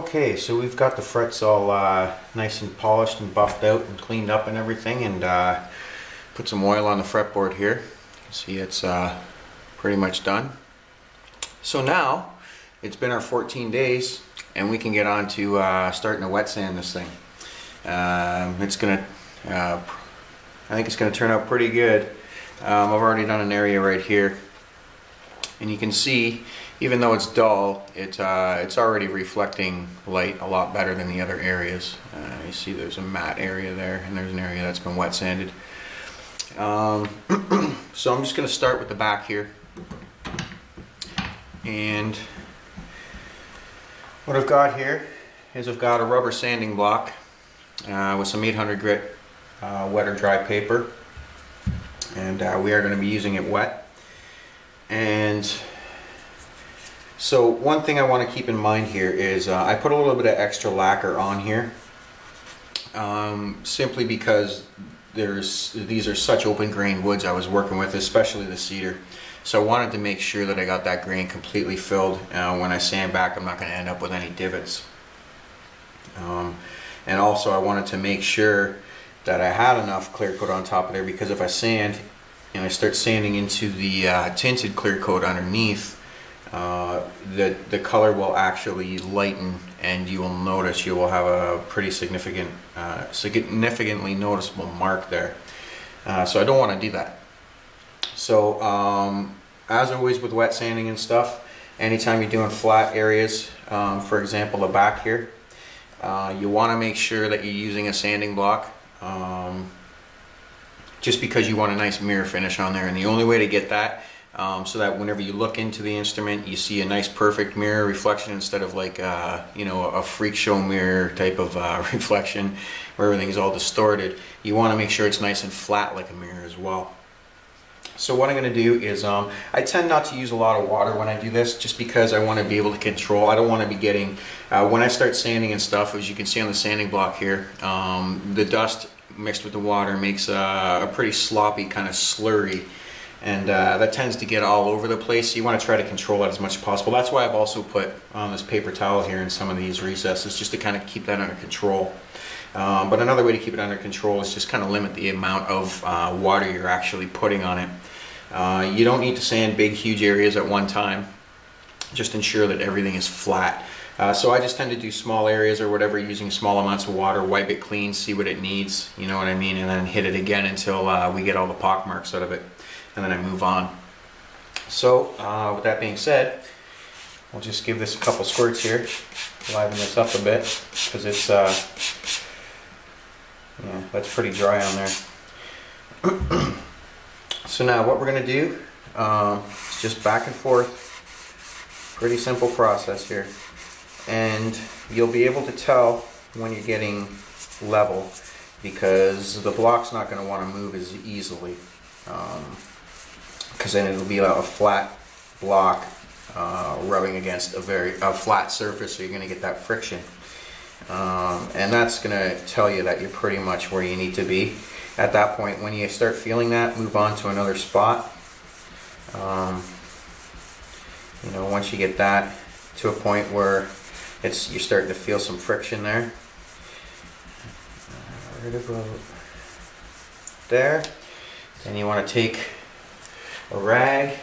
Okay, so we've got the frets all nice and polished and buffed out and cleaned up and everything, and put some oil on the fretboard here. You can see it's pretty much done. So now it's been our 14 days and we can get on to starting to wet sand this thing. I think it's gonna turn out pretty good. I've already done an area right here, and you can see, even though it's dull, it's already reflecting light a lot better than the other areas. You see there's a matte area there, and there's an area that's been wet sanded. So I'm just going to start with the back here. And what I've got here is I've got a rubber sanding block with some 800 grit wet or dry paper. And we are going to be using it wet. And so one thing I want to keep in mind here is I put a little bit of extra lacquer on here, simply because these are such open grain woods I was working with, especially the cedar. So I wanted to make sure that I got that grain completely filled. When I sand back, I'm not going to end up with any divots. And also I wanted to make sure that I had enough clear coat on top of there, because if I sand and I start sanding into the tinted clear coat underneath, the color will actually lighten, and you will notice you will have a pretty significantly noticeable mark there. So I don't want to do that. So as always with wet sanding and stuff, anytime you're doing flat areas, for example the back here, you want to make sure that you're using a sanding block, just because you want a nice mirror finish on there, and the only way to get that, so that whenever you look into the instrument you see a nice perfect mirror reflection, instead of like you know, a freak show mirror type of reflection where everything's all distorted. You want to make sure it's nice and flat like a mirror as well. So what I'm going to do is I tend not to use a lot of water when I do this, just because I want to be able to control. I don't want to be getting, when I start sanding and stuff, as you can see on the sanding block here, the dust mixed with the water makes a pretty sloppy kind of slurry, and that tends to get all over the place. So you want to try to control that as much as possible. That's why I've also put this paper towel here in some of these recesses, just to kind of keep that under control. But another way to keep it under control is just kind of limit the amount of water you're actually putting on it. You don't need to sand big huge areas at one time. Just ensure that everything is flat. So I just tend to do small areas or whatever, using small amounts of water, wipe it clean, see what it needs, you know what I mean, and then hit it again until we get all the pock marks out of it, and then I move on. So with that being said, we'll just give this a couple squirts here, liven this up a bit, because it's yeah, that's pretty dry on there. So now what we're going to do is just back and forth, pretty simple process here. And you'll be able to tell when you're getting level, because the block's not going to want to move as easily, because then it'll be like a flat block rubbing against a flat surface, so you're going to get that friction, and that's going to tell you that you're pretty much where you need to be. At that point, when you start feeling that, move on to another spot. You know, once you get that to a point where you're starting to feel some friction there, right about there, then you want to take a rag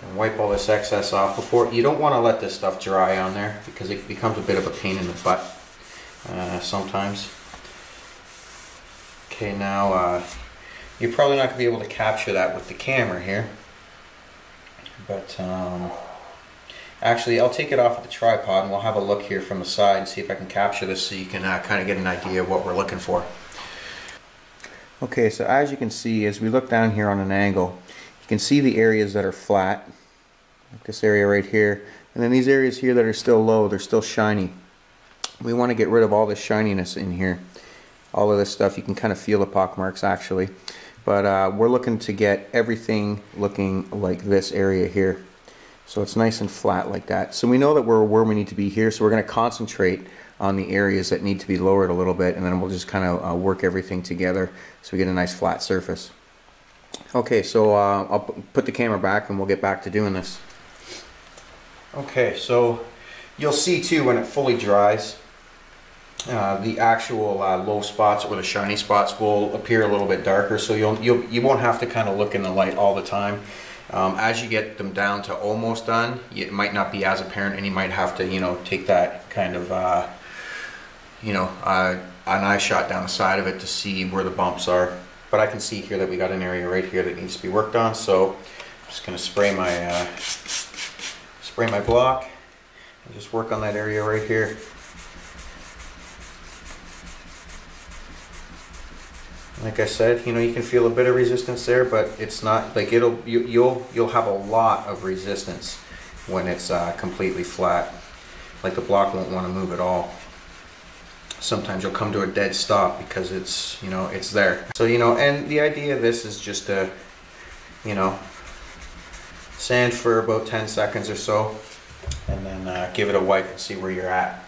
and wipe all this excess off. Before, you don't want to let this stuff dry on there, because it becomes a bit of a pain in the butt sometimes. Okay, now you're probably not going to be able to capture that with the camera here, but actually I'll take it off of the tripod and we'll have a look here from the side and see if I can capture this, so you can kind of get an idea of what we're looking for. Okay, so as you can see, as we look down here on an angle, you can see the areas that are flat, like this area right here, and then these areas here that are still low, they're still shiny. We want to get rid of all this shininess in here. All of this stuff, you can kind of feel the pock marks actually, but we're looking to get everything looking like this area here, so it's nice and flat like that. So we know that we're where we need to be here, so we're going to concentrate on the areas that need to be lowered a little bit, and then we'll just kind of work everything together so we get a nice flat surface. Okay, so I'll put the camera back and we'll get back to doing this. Okay, so You'll see too when it fully dries, the actual low spots or the shiny spots will appear a little bit darker, so you won't have to kind of look in the light all the time. As you get them down to almost done, it might not be as apparent, and you might have to, you know, take that kind of, you know, an eye shot down the side of it to see where the bumps are. But I can see here that we got an area right here that needs to be worked on, so I'm just going to spray my block and just work on that area right here. Like I said, you know, you can feel a bit of resistance there, but it's not like you'll have a lot of resistance when it's completely flat. Like the block won't want to move at all. Sometimes you'll come to a dead stop because it's, you know, it's there. So, you know, and the idea of this is just to, you know, sand for about 10 seconds or so, and then give it a wipe and see where you're at.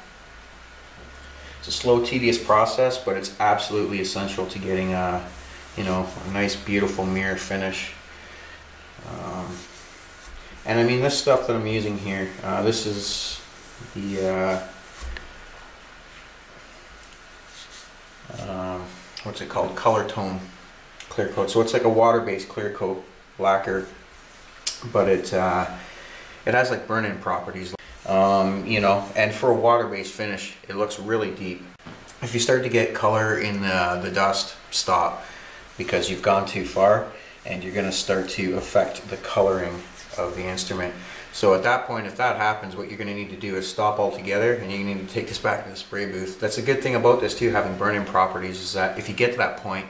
It's a slow, tedious process, but it's absolutely essential to getting you know, a nice, beautiful mirror finish. And I mean, this stuff that I'm using here, this is the what's it called? Color Tone clear coat. So it's like a water-based clear coat lacquer, but it has like burn-in properties. You know, and for a water-based finish, it looks really deep. If you start to get color in the dust, stop, because you've gone too far and you're going to start to affect the coloring of the instrument. So at that point, if that happens, what you're going to need to do is stop altogether, and you need to take this back to the spray booth. That's a good thing about this too, having burn-in properties, is that if you get to that point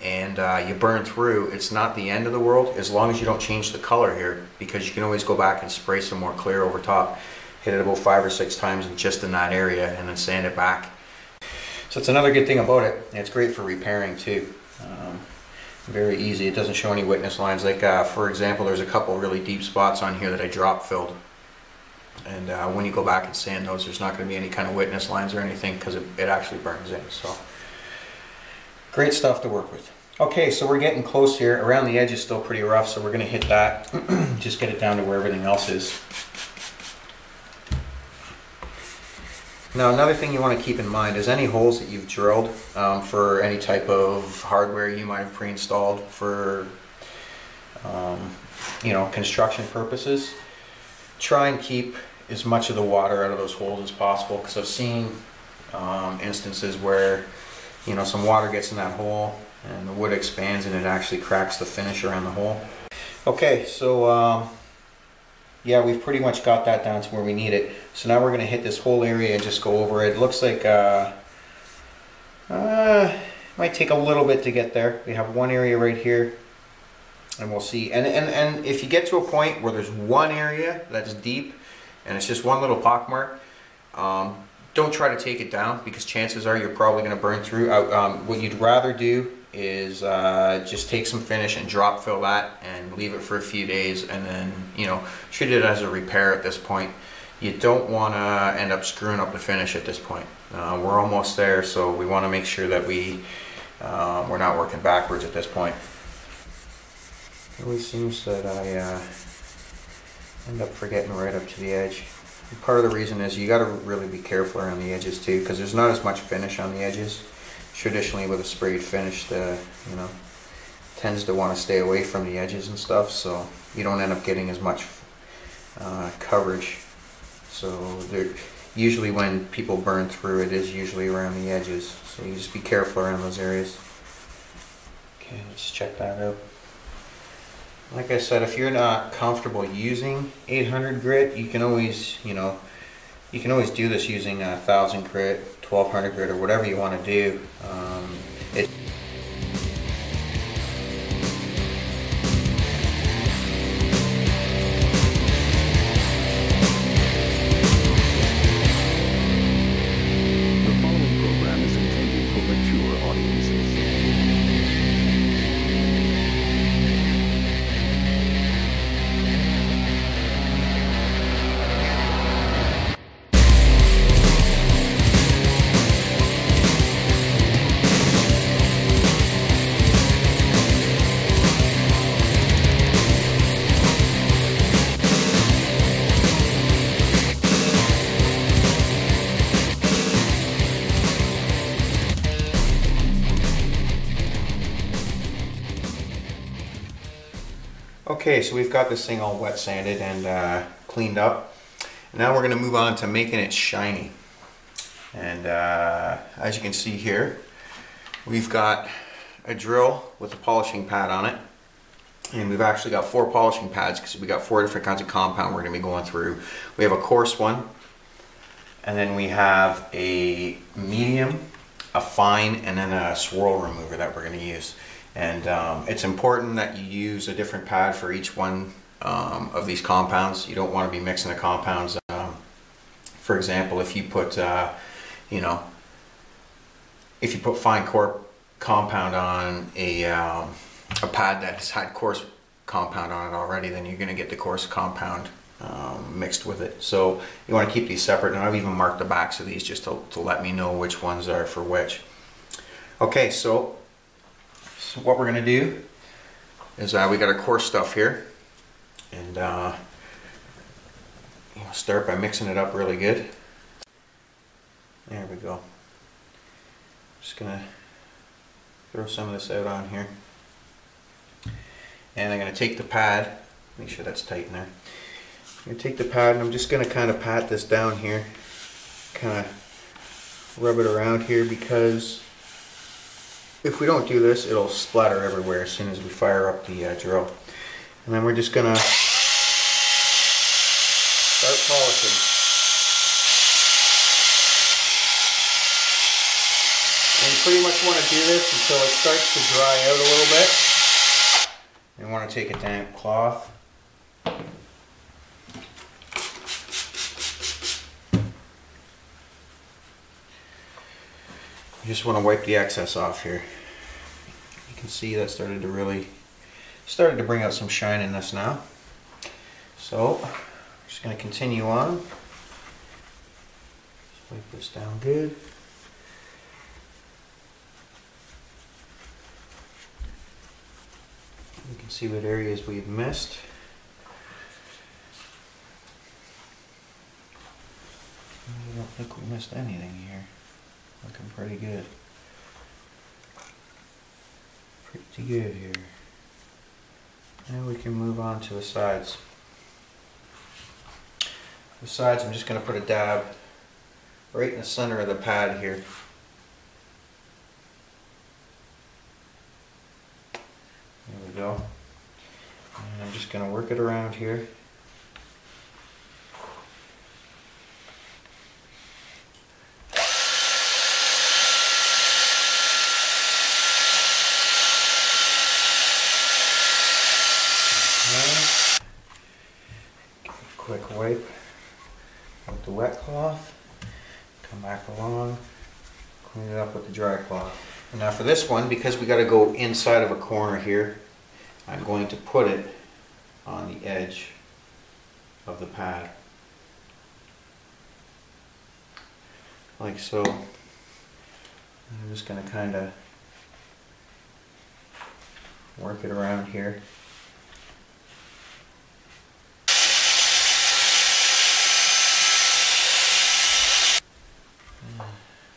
and you burn through, it's not the end of the world, as long as you don't change the color here, because you can always go back and spray some more clear over top. Hit it about 5 or 6 times just in that area, and then sand it back. So it's another good thing about it. It's great for repairing too. Very easy. It doesn't show any witness lines. Like for example, there's a couple really deep spots on here that I drop filled, and when you go back and sand those, there's not going to be any kind of witness lines or anything, because it actually burns in. So great stuff to work with. Okay, so we're getting close here. Around the edge is still pretty rough, so we're going to hit that. Just get it down to where everything else is. Now, another thing you want to keep in mind is any holes that you've drilled for any type of hardware you might have pre-installed for you know, construction purposes. Try and keep as much of the water out of those holes as possible, because I've seen instances where, you know, some water gets in that hole and the wood expands and it actually cracks the finish around the hole. Okay, so yeah, we've pretty much got that down to where we need it. So now we're going to hit this whole area and just go over it. It looks like might take a little bit to get there. We have one area right here, and we'll see. And if you get to a point where there's one area that's deep and it's just one little pock mark, don't try to take it down, because chances are you're probably going to burn through. What you'd rather do is just take some finish and drop fill that and leave it for a few days, and then, you know, treat it as a repair at this point. You don't want to end up screwing up the finish at this point. We're almost there, so we want to make sure that we're not working backwards at this point. It always seems that I end up forgetting right up to the edge. And part of the reason is you got to really be careful around the edges too, because there's not as much finish on the edges. Traditionally, with a sprayed finish, you know, tends to want to stay away from the edges and stuff, so you don't end up getting as much coverage. So usually when people burn through, it is usually around the edges, so you just be careful around those areas. Okay, let's check that out. Like I said, if you're not comfortable using 800 grit, you can always, you know, you can always do this using 1000 grit, 1200 grit, or whatever you want to do. Okay, so we've got this thing all wet sanded and cleaned up. Now we're going to move on to making it shiny. And as you can see here, we've got a drill with a polishing pad on it. And we've actually got 4 polishing pads because we got 4 different kinds of compound we're going to be going through. We have a coarse one, and then we have a medium, a fine, and then a swirl remover that we're going to use. And it's important that you use a different pad for each one of these compounds. You don't want to be mixing the compounds. For example, if you put, you know, if you put fine compound on a pad that has had coarse compound on it already, then you're going to get the coarse compound mixed with it. So you want to keep these separate, and I've even marked the backs of these just to let me know which ones are for which. Okay, so what we're going to do is we got our coarse stuff here, and start by mixing it up really good. There we go. Just going to throw some of this out on here. And I'm going to take the pad, make sure that's tight in there. I'm going to take the pad and I'm just going to kind of pat this down here, kind of rub it around here, because if we don't do this, it'll splatter everywhere as soon as we fire up the drill. And then we're just going to start polishing. And you pretty much want to do this until it starts to dry out a little bit. You want to take a damp cloth. You just want to wipe the excess off here. You can see that started to bring out some shine in this now. So I'm just going to continue on. Just wipe this down good. You can see what areas we've missed. I don't think we missed anything here. Looking pretty good. Pretty good here. Now we can move on to the sides. The sides, I'm just going to put a dab right in the center of the pad here. There we go. And I'm just going to work it around here. Quick wipe with the wet cloth, come back along, clean it up with the dry cloth. And now for this one, because we got to go inside of a corner here, I'm going to put it on the edge of the pad, like so. And I'm just going to kind of work it around here.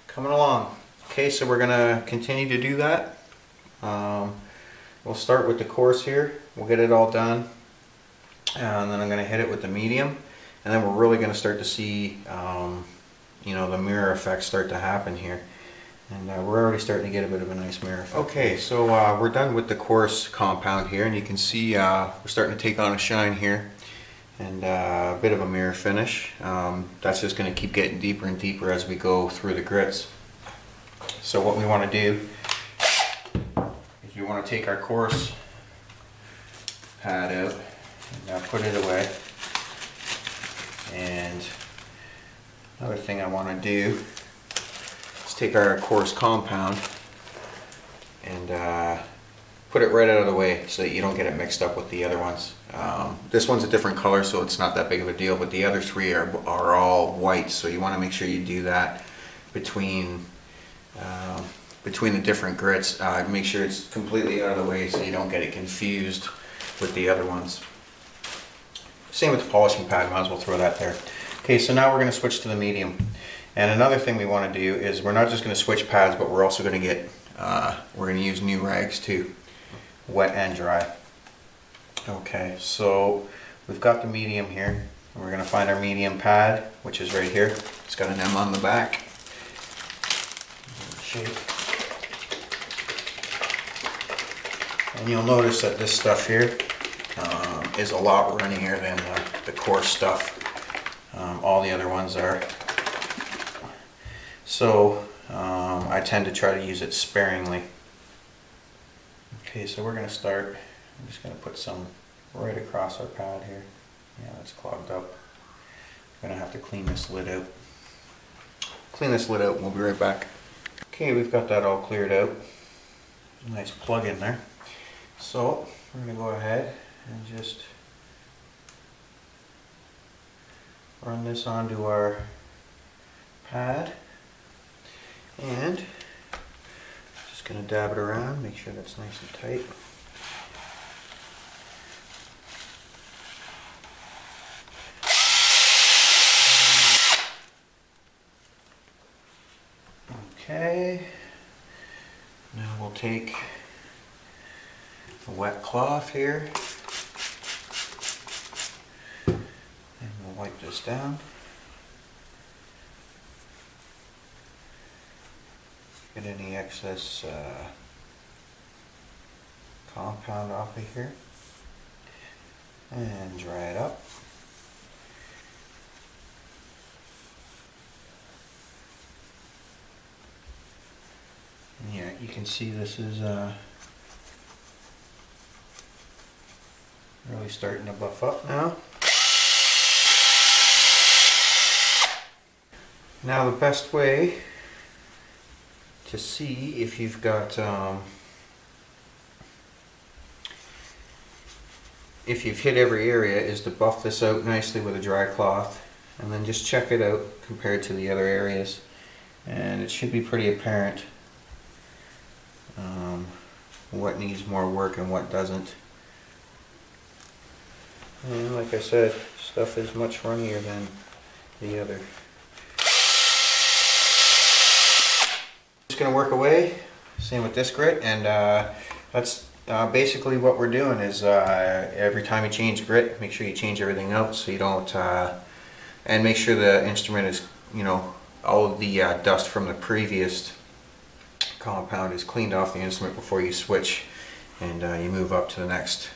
Coming along. Okay, so we're going to continue to do that. We'll start with the coarse here. We'll get it all done. And then I'm going to hit it with the medium. And then we're really going to start to see you know, the mirror effects start to happen here. And we're already starting to get a bit of a nice mirror effect. Okay, so we're done with the coarse compound here. And you can see we're starting to take on a shine here. And a bit of a mirror finish. That's just going to keep getting deeper and deeper as we go through the grits. So what we want to do is we want to take our coarse pad out and now put it away. And another thing I want to do is take our coarse compound and put it right out of the way so that you don't get it mixed up with the other ones. This one's a different color, so it's not that big of a deal, but the other 3 are all white, so you want to make sure you do that between the different grits. Make sure it's completely out of the way so you don't get it confused with the other ones. Same with the polishing pad, might as well throw that there. Okay, so now we're going to switch to the medium. And another thing we want to do is we're not just going to switch pads, but we're also going to get, we're going to use new rags too, wet and dry. Okay, so we've got the medium here, and we're going to find our medium pad, which is right here. It's got an M on the back. Shake. And you'll notice that this stuff here is a lot runnier than the coarse stuff. All the other ones are. So I tend to try to use it sparingly. Okay, so we're going to start. I'm just going to put some right across our pad here. Yeah, that's clogged up. I'm going to have to clean this lid out. Clean this lid out and we'll be right back. Okay, we've got that all cleared out. There's a nice plug in there. So we're going to go ahead and just run this onto our pad. And just going to dab it around, make sure that's nice and tight. Okay, now we'll take a wet cloth here and we'll wipe this down. Get any excess compound off of here and dry it up. Yeah, you can see this is really starting to buff up now. Now the best way to see if you've got if you've hit every area is to buff this out nicely with a dry cloth and then just check it out compared to the other areas, and it should be pretty apparent what needs more work and what doesn't. And like I said, stuff is much runnier than the other. Just going to work away, same with this grit, and that's basically what we're doing is every time you change grit, make sure you change everything out so you don't, and make sure the instrument is, you know, all of the dust from the previous compound is cleaned off the instrument before you switch and you move up to the next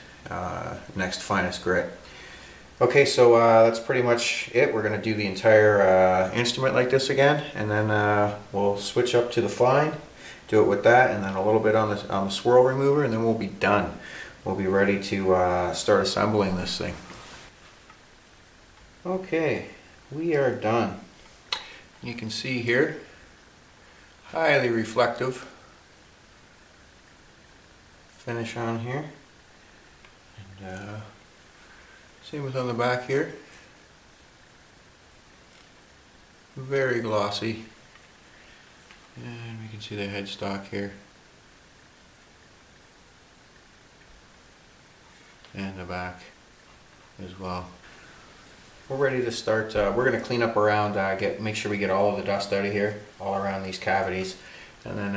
finest grit. Okay, so that's pretty much it. We're going to do the entire instrument like this again, and then we'll switch up to the fine, do it with that, and then a little bit on the swirl remover, and then we'll be done. We'll be ready to start assembling this thing. Okay, we are done. You can see here, highly reflective finish on here, and same with on the back here. Very glossy, and we can see the headstock here and the back as well. We're ready to start. We're going to clean up around, make sure we get all of the dust out of here, all around these cavities, and then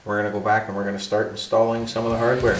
we're going to go back and we're going to start installing some of the hardware.